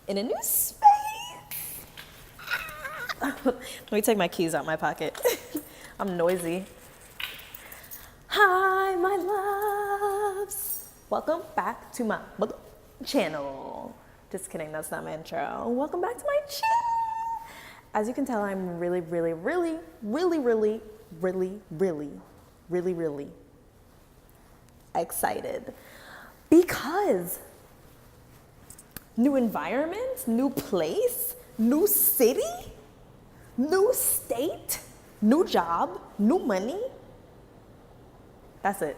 in a new space. Let me take my keys out my pocket. I'm noisy. Hi, my loves. Welcome back to my channel. Just kidding, that's not my intro. Welcome back to my channel. As you can tell, I'm really excited because new environment, new place, new city, new state, new job, new money. That's it.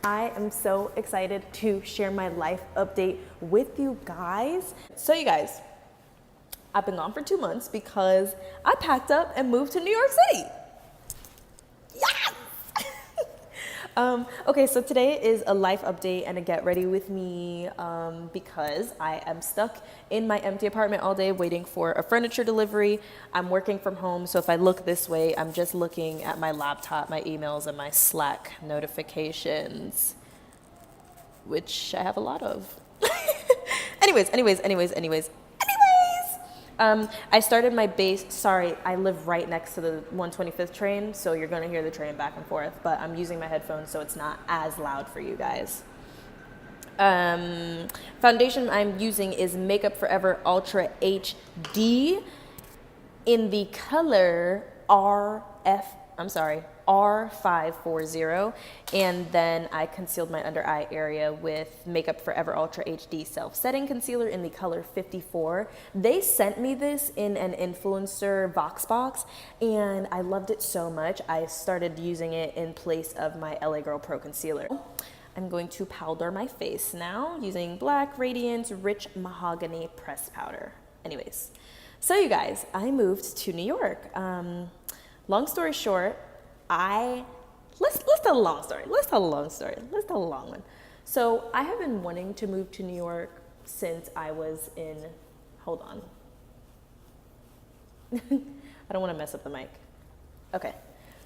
I am so excited to share my life update with you guys. So you guys, I've been gone for 2 months because I packed up and moved to New York City. Yes! Okay, so today is a life update and a get ready with me because I am stuck in my empty apartment all day waiting for a furniture delivery. I'm working from home, so if I look this way, I'm just looking at my laptop, my emails, and my Slack notifications, which I have a lot of. Anyways. I started my base. Sorry, I live right next to the 125th train, so you're gonna hear the train back and forth, but I'm using my headphones so it's not as loud for you guys. Foundation I'm using is Makeup Forever Ultra HD in the color R540, and then I concealed my under eye area with Makeup Forever Ultra HD Self-Setting Concealer in the color 54. They sent me this in an influencer Vox box, and I loved it so much, I started using it in place of my LA Girl Pro Concealer. I'm going to powder my face now using Black Radiance Rich Mahogany Pressed Powder. Anyways, so you guys, I moved to New York. Long story short, let's tell a long story. Let's tell a long one. So I have been wanting to move to New York since I was in, hold on. I don't want to mess up the mic. Okay.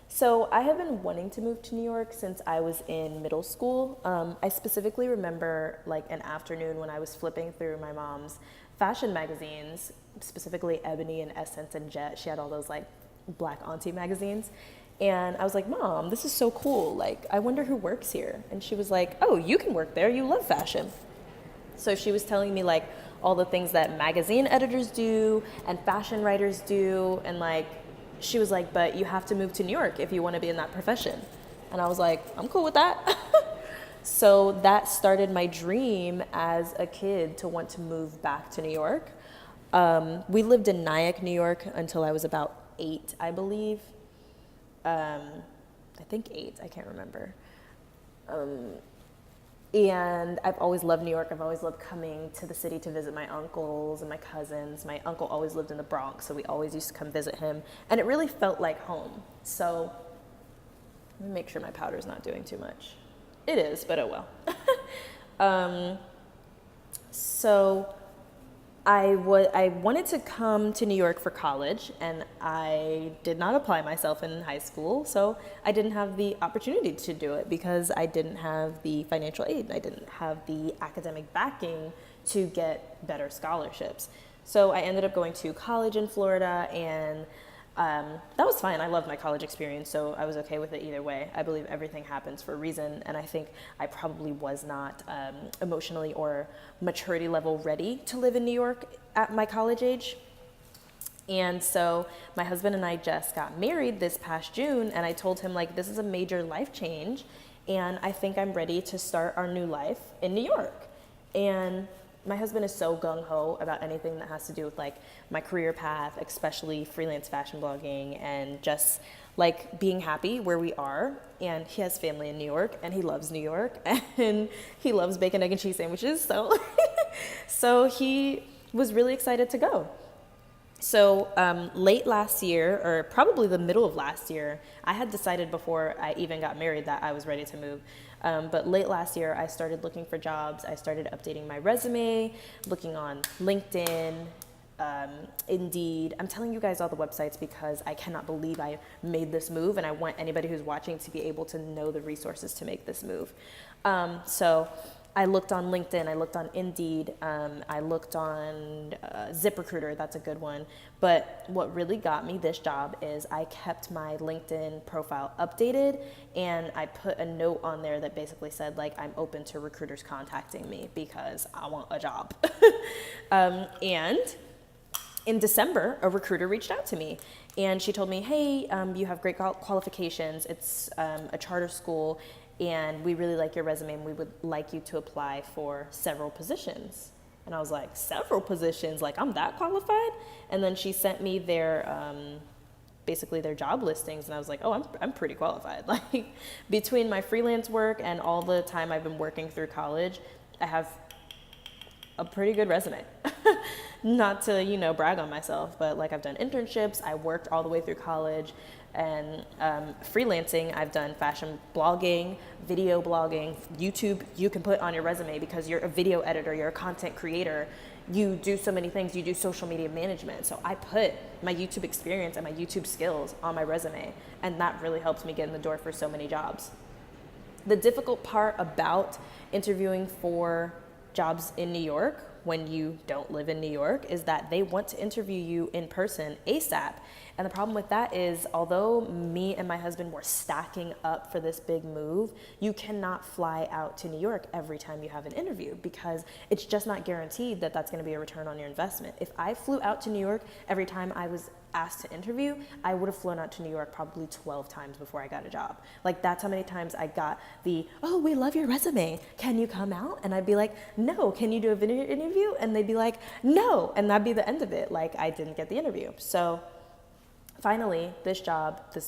So I have been wanting to move to New York since I was in middle school. I specifically remember like an afternoon when I was flipping through my mom's fashion magazines, specifically Ebony and Essence and Jet. She had all those like Black auntie magazines. And I was like, Mom, this is so cool. Like, I wonder who works here. And she was like, oh, you can work there. You love fashion. So she was telling me like all the things that magazine editors do and fashion writers do. And like, she was like, but you have to move to New York if you want to be in that profession. And I was like, I'm cool with that. So that started my dream as a kid to want to move back to New York. We lived in Nyack, New York until I was about 8, I believe. I think 8, I can't remember. And I've always loved New York. I've always loved coming to the city to visit my uncles and my cousins. My uncle always lived in the Bronx, so we always used to come visit him. And it really felt like home. So let me make sure my powder's not doing too much. It is, but oh well. So I wanted to come to New York for college, and I did not apply myself in high school, so I didn't have the opportunity to do it because I didn't have the financial aid. I didn't have the academic backing to get better scholarships. So I ended up going to college in Florida, and that was fine. I loved my college experience, so I was okay with it either way. I believe everything happens for a reason, and I think I probably was not emotionally or maturity level ready to live in New York at my college age. And so my husband and I just got married this past June, and I told him, like, this is a major life change, and I think I'm ready to start our new life in New York. And my husband is so gung-ho about anything that has to do with like my career path, especially freelance fashion blogging and just like being happy where we are. And he has family in New York, and he loves New York, and he loves bacon, egg, and cheese sandwiches. So he was really excited to go. So late last year, or probably the middle of last year, I had decided before I even got married that I was ready to move. But late last year, I started looking for jobs. I started updating my resume, looking on LinkedIn, Indeed. I'm telling you guys all the websites because I cannot believe I made this move, and I want anybody who's watching to be able to know the resources to make this move. So I looked on LinkedIn, I looked on Indeed, I looked on ZipRecruiter, that's a good one. But what really got me this job is I kept my LinkedIn profile updated, and I put a note on there that basically said, like, I'm open to recruiters contacting me because I want a job. And in December, a recruiter reached out to me, and she told me, hey, you have great qualifications. It's a charter school, and we really like your resume, and we would like you to apply for several positions. And I was like, several positions? Like, I'm that qualified? And then she sent me their, basically their job listings, and I was like, oh, I'm pretty qualified. Like, between my freelance work and all the time I've been working through college, I have a pretty good resume. Not to, brag on myself, but like, I've done internships, I worked all the way through college, and freelancing. I've done fashion blogging, video blogging, YouTube. You can put on your resume because you're a video editor, you're a content creator, you do so many things, you do social media management. So I put my YouTube experience and my YouTube skills on my resume, and that really helps me get in the door for so many jobs. The difficult part about interviewing for jobs in New York when you don't live in New York is that they want to interview you in person ASAP. And the problem with that is, although me and my husband were stacking up for this big move, you cannot fly out to New York every time you have an interview because it's just not guaranteed that that's going to be a return on your investment. If I flew out to New York every time I was asked to interview, I would have flown out to New York probably 12 times before I got a job. Like, that's how many times I got the, oh, we love your resume, can you come out? And I'd be like, no. Can you do a video interview? And they'd be like, no. And that'd be the end of it. Like, I didn't get the interview. So finally, this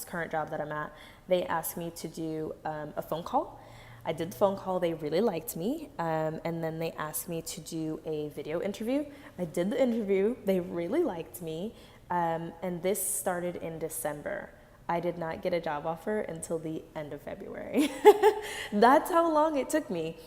current job that I'm at, they asked me to do a phone call. I did the phone call, they really liked me, and then they asked me to do a video interview. I did the interview, they really liked me, and this started in December. I did not get a job offer until the end of February. That's how long it took me.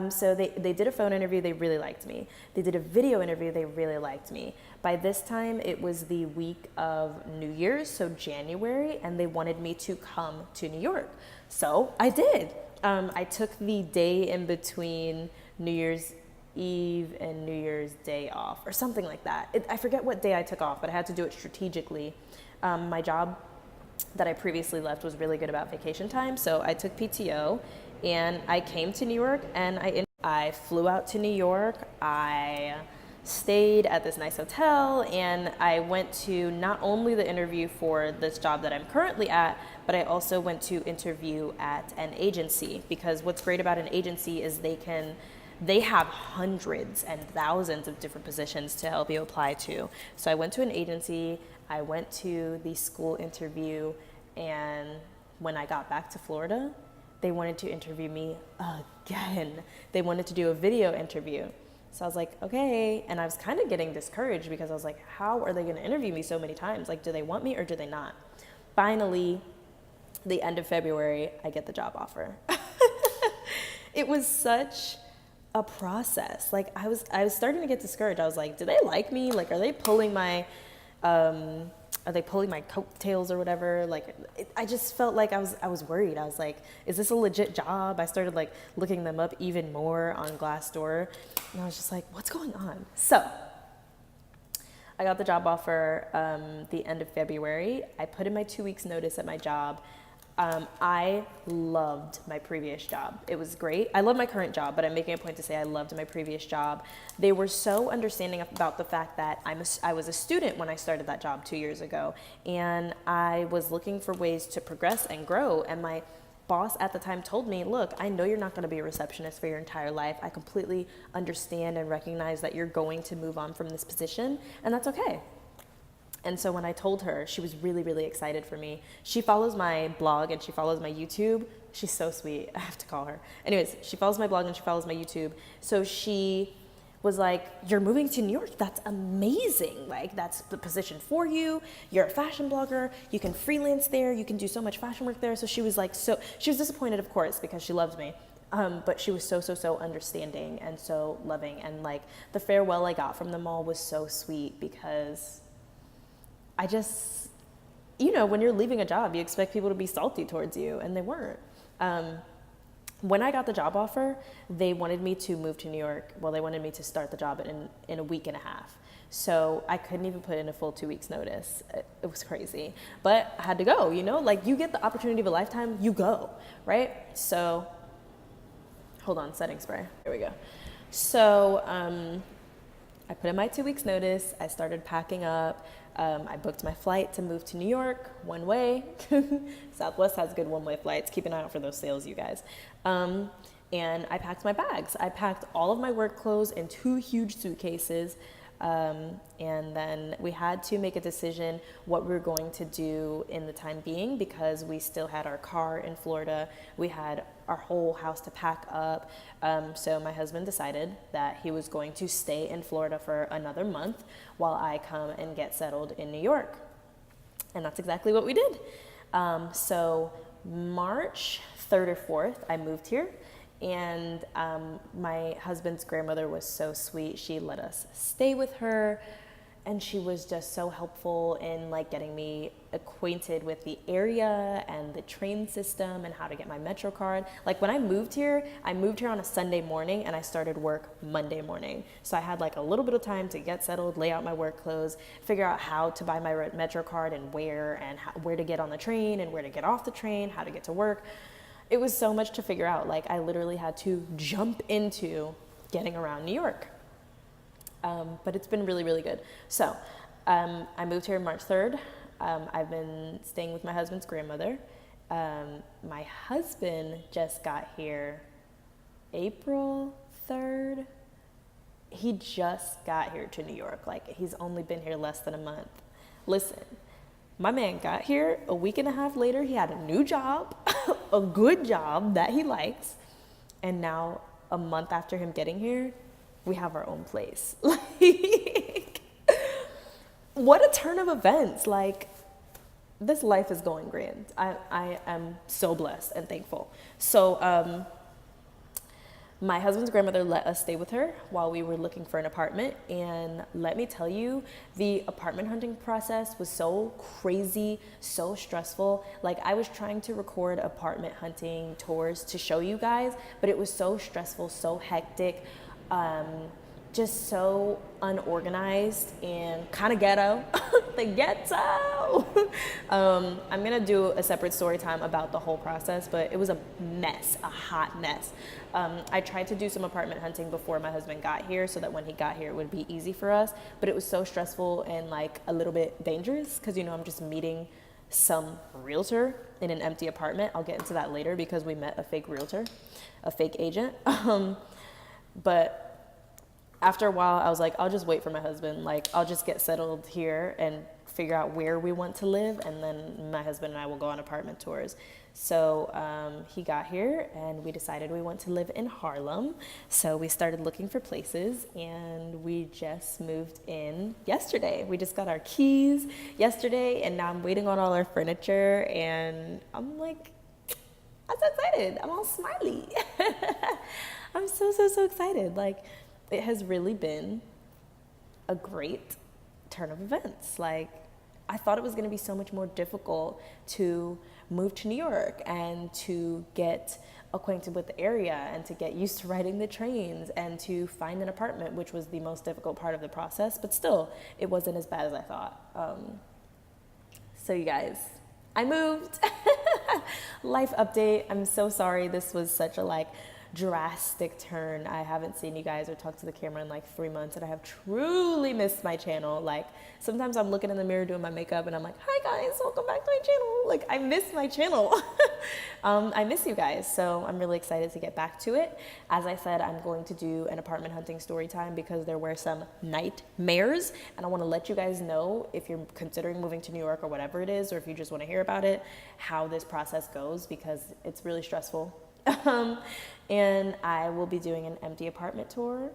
So they did a phone interview, they really liked me. They did a video interview, they really liked me. By this time, it was the week of New Year's, so January, and they wanted me to come to New York. So I did. I took the day in between New Year's Eve and New Year's Day off, or something like that. I forget what day I took off, but I had to do it strategically. My job that I previously left was really good about vacation time, so I took PTO and I came to New York, and I flew out to New York. I stayed at this nice hotel, and I went to not only the interview for this job that I'm currently at, but I also went to interview at an agency, because what's great about an agency is they have hundreds and thousands of different positions to help you apply to. So I went to an agency, I went to the school interview, and when I got back to Florida, they wanted to interview me again. They wanted to do a video interview. So I was like, okay. And I was kind of getting discouraged because I was like, how are they going to interview me so many times? Like, do they want me or do they not? Finally, the end of February, I get the job offer. It was such a process. Like, I was starting to get discouraged. I was like, do they like me? Like, are they pulling my coattails or whatever? Like, I just felt like I was worried. I was like, is this a legit job? I started like looking them up even more on Glassdoor, and I was just like, what's going on? So I got the job offer the end of February. I put in my 2 weeks notice at my job. I loved my previous job. It was great. I love my current job, but I'm making a point to say I loved my previous job. They were so understanding about the fact that I was a student when I started that job 2 years ago, and I was looking for ways to progress and grow. And my boss at the time told me, look, I know you're not going to be a receptionist for your entire life. I completely understand and recognize that you're going to move on from this position, and that's okay. And so when I told her, she was really, really excited for me. She follows my blog and she follows my YouTube. She's so sweet. I have to call her. Anyways, she follows my blog and she follows my YouTube. So she was like, you're moving to New York. That's amazing. Like, that's the position for you. You're a fashion blogger. You can freelance there. You can do so much fashion work there. So she was like, she was disappointed, of course, because she loved me. But she was so understanding and so loving. And like, the farewell I got from them all was so sweet, because I just, when you're leaving a job, you expect people to be salty towards you, and they weren't. when I got the job offer, they wanted me to move to New York. Well, they wanted me to start the job in a week and a half. So I couldn't even put in a full 2 weeks notice. It was crazy, but I had to go, you know, like you get the opportunity of a lifetime, you go, right? So hold on, setting spray. Here we go. So I put in my 2 weeks notice. I started packing up. I booked my flight to move to New York, one way. Southwest has good one-way flights. Keep an eye out for those sales, you guys. And I packed my bags. I packed all of my work clothes in 2 huge suitcases. And then we had to make a decision what we were going to do in the time being, because we still had our car in Florida. We had our whole house to pack up. So my husband decided that he was going to stay in Florida for another month while I come and get settled in New York. And that's exactly what we did. So March 3rd or 4th, I moved here. And my husband's grandmother was so sweet. She let us stay with her, and she was just so helpful in like getting me acquainted with the area and the train system and how to get my Metro card. Like when I moved here on a Sunday morning and I started work Monday morning. So I had like a little bit of time to get settled, lay out my work clothes, figure out how to buy my Metro card and where to get on the train and where to get off the train, how to get to work. It was so much to figure out. Like I literally had to jump into getting around New York. But it's been really, really good. So I moved here March 3rd. I've been staying with my husband's grandmother. My husband just got here April 3rd. He just got here to New York. Like he's only been here less than a month. Listen. My man got here a week and a half later. He had a new job, a good job that he likes. And now a month after him getting here, we have our own place. Like, what a turn of events. Like, this life is going grand. I am so blessed and thankful. So, my husband's grandmother let us stay with her while we were looking for an apartment. And let me tell you, the apartment hunting process was so crazy, so stressful. Like I was trying to record apartment hunting tours to show you guys, but it was so stressful, so hectic, just so unorganized and kind of ghetto. The ghetto. I'm gonna do a separate story time about the whole process, but it was a mess, a hot mess. I tried to do some apartment hunting before my husband got here so that when he got here it would be easy for us, but it was so stressful and like a little bit dangerous because, you know, I'm just meeting some realtor in an empty apartment. I'll get into that later because we met a fake realtor, a fake agent. But after a while, I was like, I'll just wait for my husband. Like, I'll just get settled here and figure out where we want to live, and then my husband and I will go on apartment tours. So he got here, and we decided we want to live in Harlem. So we started looking for places, and we just moved in yesterday. We just got our keys yesterday, and now I'm waiting on all our furniture, and I'm like, I'm so excited. I'm all smiley. I'm so excited. Like, it has really been a great turn of events. Like, I thought it was going to be so much more difficult to move to New York and to get acquainted with the area and to get used to riding the trains and to find an apartment, which was the most difficult part of the process. But still, it wasn't as bad as I thought. So you guys, I moved. Life update. I'm so sorry this was such a drastic turn. I haven't seen you guys or talked to the camera in 3 months, and I have truly missed my channel. Like, sometimes I'm looking in the mirror doing my makeup and I'm like, hi guys, welcome back to my channel. Like, I miss my channel. I miss you guys, so I'm really excited to get back to it. As I said, I'm going to do an apartment hunting story time because there were some nightmares, and I want to let you guys know, if you're considering moving to New York or whatever it is, or if you just want to hear about it, how this process goes, because it's really stressful. And I will be doing an empty apartment tour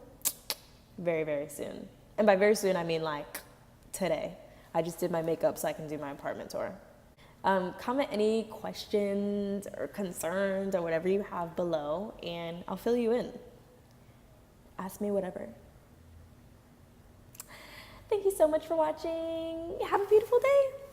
very, very soon. And by very soon, I mean today. I just did my makeup so I can do my apartment tour. Comment any questions or concerns or whatever you have below, and I'll fill you in. Ask me whatever. Thank you so much for watching. Have a beautiful day.